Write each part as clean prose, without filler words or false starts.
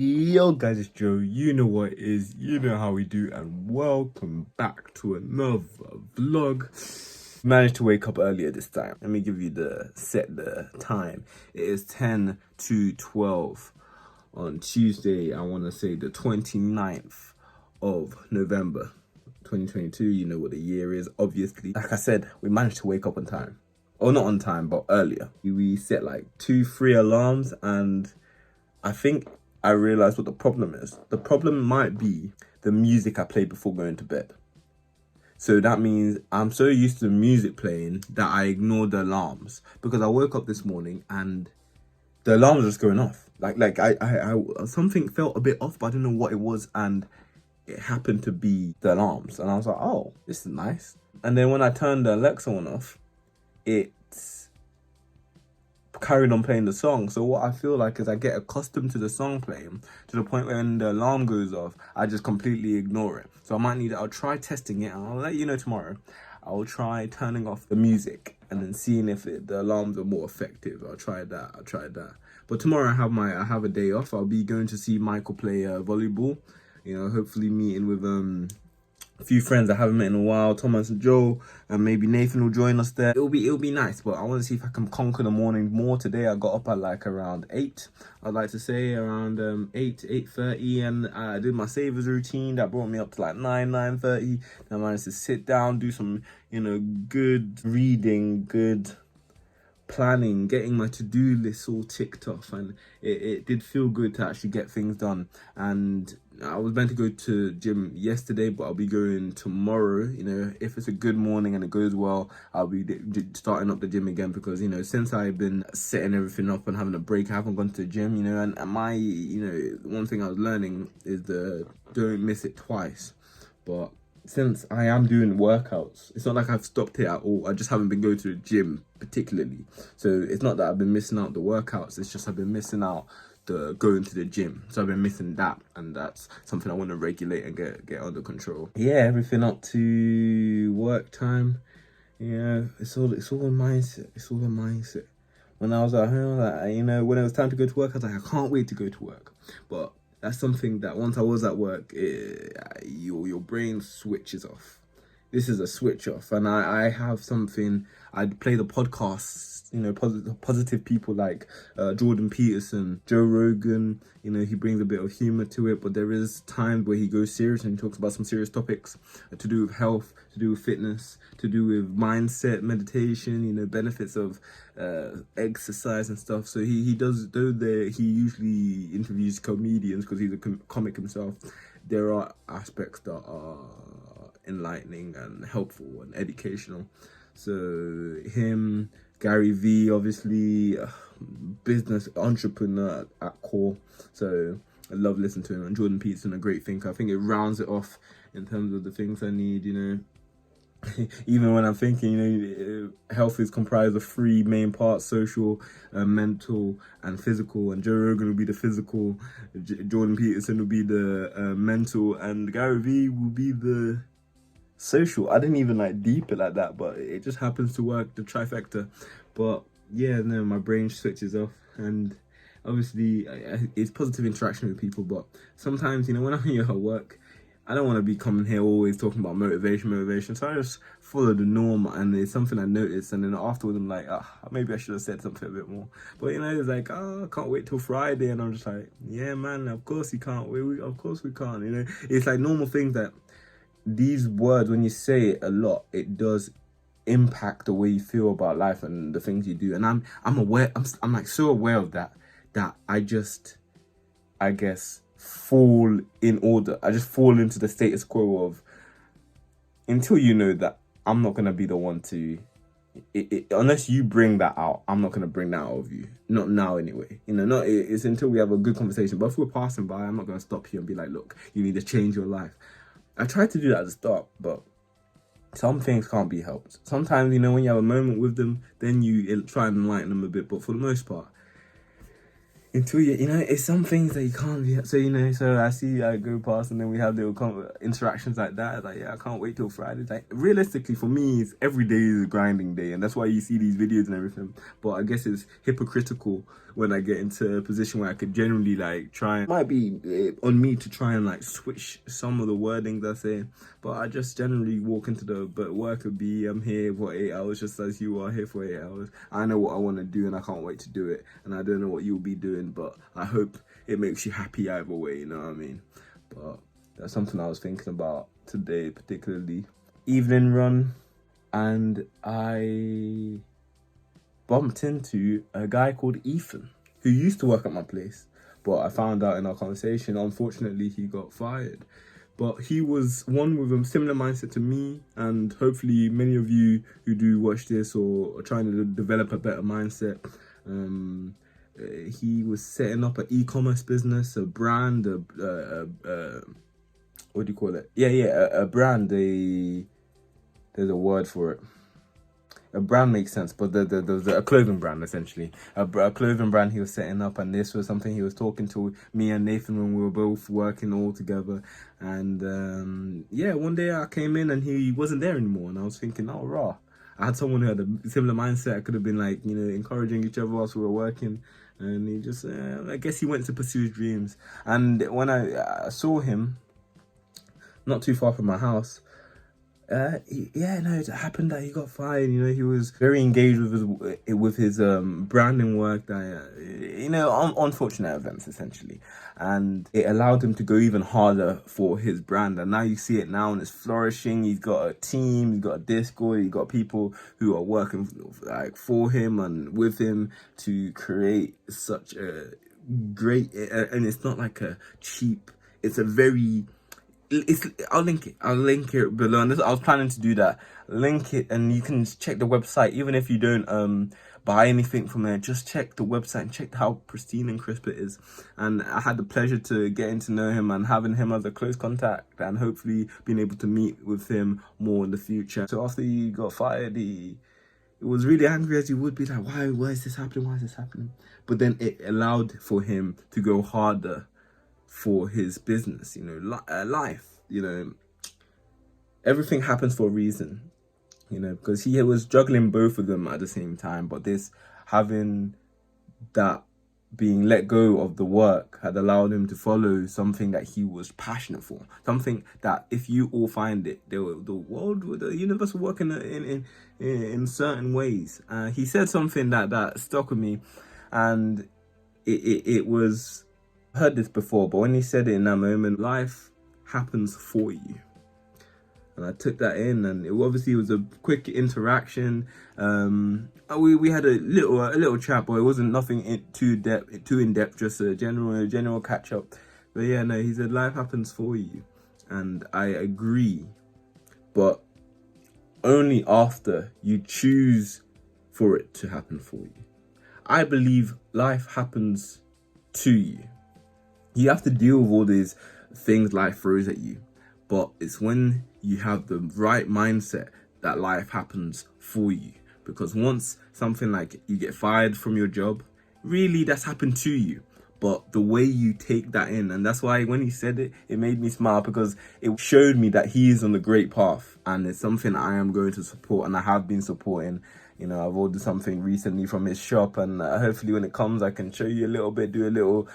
Yo guys, it's Joe. You know what it is, you know how we do, and welcome back to another vlog. Managed to wake up earlier this time. Let me give you the time. It is 10 to 12 on Tuesday. I want to say the 29th of November 2022. You know what the year is, obviously. Like I said, we managed to wake up on time. Or not on time, but earlier. We set like 2-3 alarms, and I think I realized what the problem is. The problem might be the music I play before going to bed. So that means I'm so used to the music playing that I ignore the alarms, because I woke up this morning and the alarms were just going off. Like I something felt a bit off, but I didn't know what it was, and it happened to be the alarms. And I was like, oh, this is nice. And then when I turned the Alexa one off, it carried on playing the song. So what I feel like is I get accustomed to the song playing to the point when the alarm goes off, I just completely ignore it. So I might need it. I'll try testing it, and I'll let you know tomorrow. I'll try turning off the music and then seeing if the alarms are more effective. I'll try that. But tomorrow I have a day off. I'll be going to see Michael play volleyball. You know, hopefully meeting with a few friends I haven't met in a while, Thomas and Joe, and maybe Nathan will join us there. It'll be nice, but I want to see if I can conquer the morning more today. I got up at like around 8. I'd like to say around 8:30, and I did my savers routine that brought me up to like 9:30. I managed to sit down, do some, good reading, good planning, getting my to-do list all ticked off, and it did feel good to actually get things done. And I was meant to go to gym yesterday, but I'll be going tomorrow. You know, if it's a good morning and it goes well, I'll be starting up the gym again, because, since I've been setting everything up and having a break, I haven't gone to the gym, and my, one thing I was learning is don't miss it twice. But since I am doing workouts, it's not like I've stopped it at all. I just haven't been going to the gym particularly. So it's not that I've been missing out the workouts, it's just I've been missing out the going to the gym. So I've been missing that, and that's something I want to regulate and get under control. Yeah, everything up to work time. Yeah, it's all a mindset. It's all a mindset. When I was at home, when it was time to go to work, I was like, I can't wait to go to work. But that's something that once I was at work, your brain switches off. This is a switch off, and I have something. I'd play the podcasts, positive people like Jordan Peterson, Joe Rogan. He brings a bit of humor to it, but there is times where he goes serious and he talks about some serious topics to do with health, to do with fitness, to do with mindset, meditation, benefits of exercise and stuff. So he does, though he usually interviews comedians because he's a comic himself. There are aspects that are enlightening and helpful and educational. So him, Gary Vee, obviously, business entrepreneur at core. So I love listening to him. And Jordan Peterson, a great thinker. I think it rounds it off in terms of the things I need, Even when I'm thinking, health is comprised of 3 main parts: social, mental, and physical. And Joe Rogan will be the physical, Jordan Peterson will be the mental, and Gary Vee will be the social. I didn't even deep it like that, but it just happens to work, the trifecta. But yeah, no, my brain switches off, and obviously it's positive interaction with people. But sometimes, when I'm here at work, I don't want to be coming here always talking about motivation. So I just follow the norm, and it's something I noticed. And then afterwards, I'm like, maybe I should have said something a bit more. But it's like, I can't wait till Friday, and I'm just like, yeah, man, of course you can't wait. Of course we can't. It's like normal things that these words, when you say it a lot, it does impact the way you feel about life and the things you do. And I'm aware. I'm like so aware of that I just, I guess, fall in order. I just fall into the status quo of, until you know that I'm not gonna be the one to, unless you bring that out, I'm not gonna bring that out of you. Not now, anyway. It's until we have a good conversation. But if we're passing by, I'm not gonna stop you and be like, look, you need to change your life. I tried to do that at the start, but some things can't be helped. Sometimes, when you have a moment with them, then you try and enlighten them a bit. But for the most part, until it's some things that you can't be. So so I go past, and then we have little interactions like that. It's like, yeah, I can't wait till Friday. It's like, realistically for me, every day is a grinding day, and that's why you see these videos and everything. But I guess it's hypocritical when I get into a position where I could generally like try. It might be on me to try and like switch some of the wordings I say, but I just generally walk into the work and be, I'm here for 8 hours just as you are here for 8 hours. I know what I want to do and I can't wait to do it, and I don't know what you'll be doing, but I hope it makes you happy either way, you know what I mean? But that's something I was thinking about today, particularly. Evening run, and I bumped into a guy called Ethan who used to work at my place, but I found out in our conversation, unfortunately, he got fired. But he was one with a similar mindset to me, and hopefully many of you who do watch this or are trying to develop a better mindset. He was setting up an e-commerce business, a brand, what do you call it? A brand. There's a word for it. A brand makes sense, but there's a clothing brand, essentially. A clothing brand he was setting up, and this was something he was talking to me and Nathan when we were both working all together. And one day I came in and he wasn't there anymore, and I was thinking, oh, raw. I had someone who had a similar mindset. I could have been like, encouraging each other whilst we were working. And he just, I guess he went to pursue his dreams. And when I saw him, not too far from my house, it happened that he got fired. He was very engaged with his branding work. Unfortunate events essentially, and it allowed him to go even harder for his brand. And now you see it now, and it's flourishing. He's got a team. He's got a Discord. He's got people who are working like for him and with him to create such a great. And it's not like a cheap. It's a very. I'll link it below. And I was planning to do that. Link it, and you can check the website. Even if you don't buy anything from there, just check the website and check how pristine and crisp it is. And I had the pleasure to getting to know him and having him as a close contact, and hopefully being able to meet with him more in the future. So after he got fired, he was really angry, as he would be, like, why is this happening? Why is this happening? But then it allowed for him to go harder for his business, life, everything happens for a reason, because he was juggling both of them at the same time. But this, having that being let go of the work, had allowed him to follow something that he was passionate for, something that if you all find it, the universe will work in certain ways. He said something that stuck with me, and it was, heard this before, but when he said it in that moment, life happens for you. And I took that in, and it obviously was a quick interaction. We had a little chat, but it wasn't nothing too in depth, just a general catch up. But yeah, no, he said life happens for you, and I agree, but only after you choose for it to happen for you. I believe life happens to you. You have to deal with all these things life throws at you, but it's when you have the right mindset that life happens for you. Because once something like you get fired from your job, really that's happened to you. But the way you take that in, and that's why when he said it, it made me smile, because it showed me that he is on a great path, and it's something I am going to support, and I have been supporting. I've ordered something recently from his shop, and hopefully when it comes, I can show you a little bit, do a little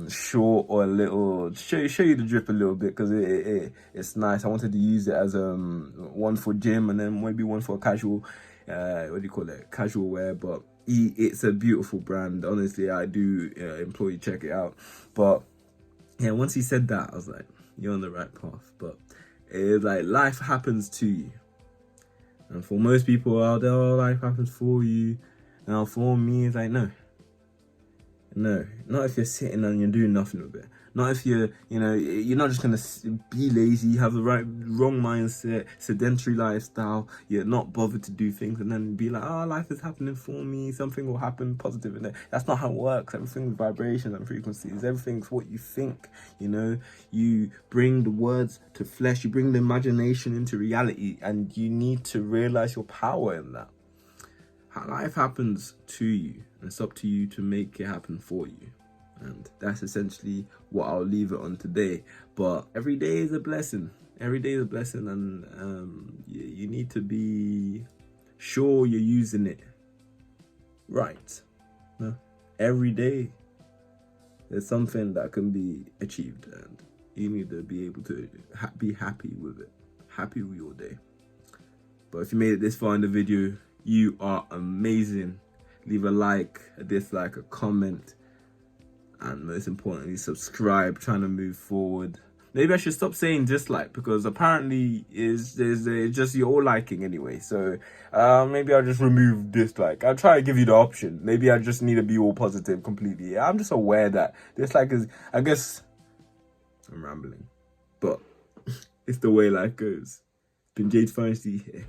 short or a little show you the drip a little bit, because it's nice. I wanted to use it as one for gym, and then maybe one for casual, casual wear. But it's a beautiful brand. Honestly, I do implore you, check it out. But yeah, once he said that, I was like, you're on the right path. But it's like life happens to you. And for most people out there, life happens for you. Now for me, it's like, no, not if you're sitting and you're doing nothing with it. Not if you're not just going to be lazy, you have the wrong mindset, sedentary lifestyle, you're not bothered to do things, and then be like, oh, life is happening for me, something will happen positive in it. That's not how it works. Everything with vibrations and frequencies, everything's what you think, You bring the words to flesh, you bring the imagination into reality, and you need to realize your power in that. Life happens to you, and it's up to you to make it happen for you. And that's essentially what I'll leave it on today. But every day is a blessing. Every day is a blessing, and you need to be sure you're using it right. No? every day there's something that can be achieved, and you need to be able to be happy with it, happy with your day. But if you made it this far in the video, you are amazing. Leave a like, a dislike, a comment, and most importantly, subscribe. Trying to move forward. Maybe I should stop saying dislike, because apparently it's just you're all liking anyway. So maybe I'll just remove dislike. I'll try to give you the option. Maybe I just need to be all positive completely. I'm just aware that dislike is, I guess I'm rambling, but it's the way life goes. It's been Jade Feinsty here.